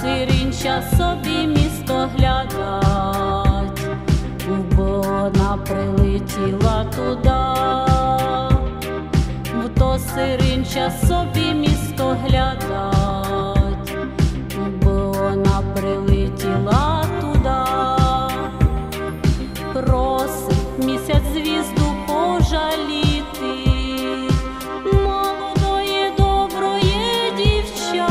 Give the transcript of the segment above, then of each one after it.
сирінча собі місто глядать, бо вона прилетіла туди. То сирінча собі місто глядать, бо вона прилетіла туди. Просить місяць звізду пожаліти молодої доброї дівча,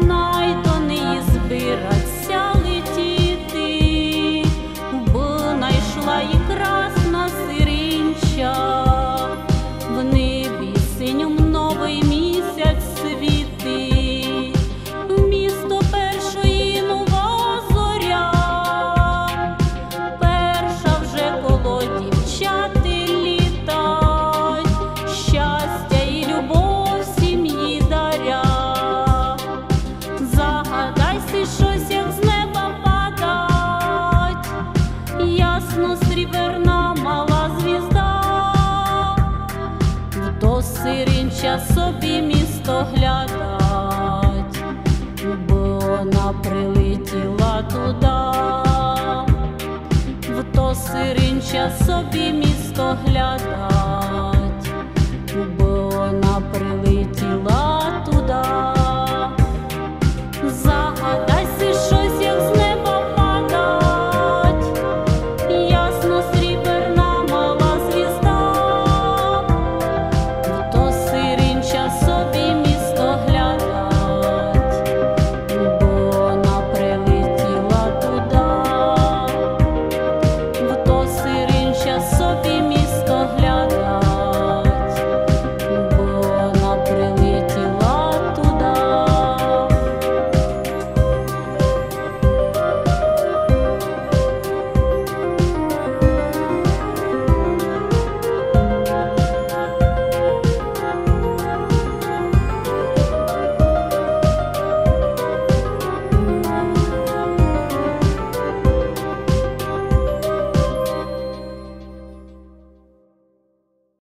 най до неї збираться летіти, бо найшла їй красна сирінча. В небі синім новий місяць світить, в місто першої нова зоря. Перша вже коло дівчати літать, щастя і любов сім'ї даря. Загадайся щось, як з неба падать, ясно сріберна мала звізда. То сирінча собі місто глядать, бо вона прилетіла туди. В то сирінча собі місто глядать.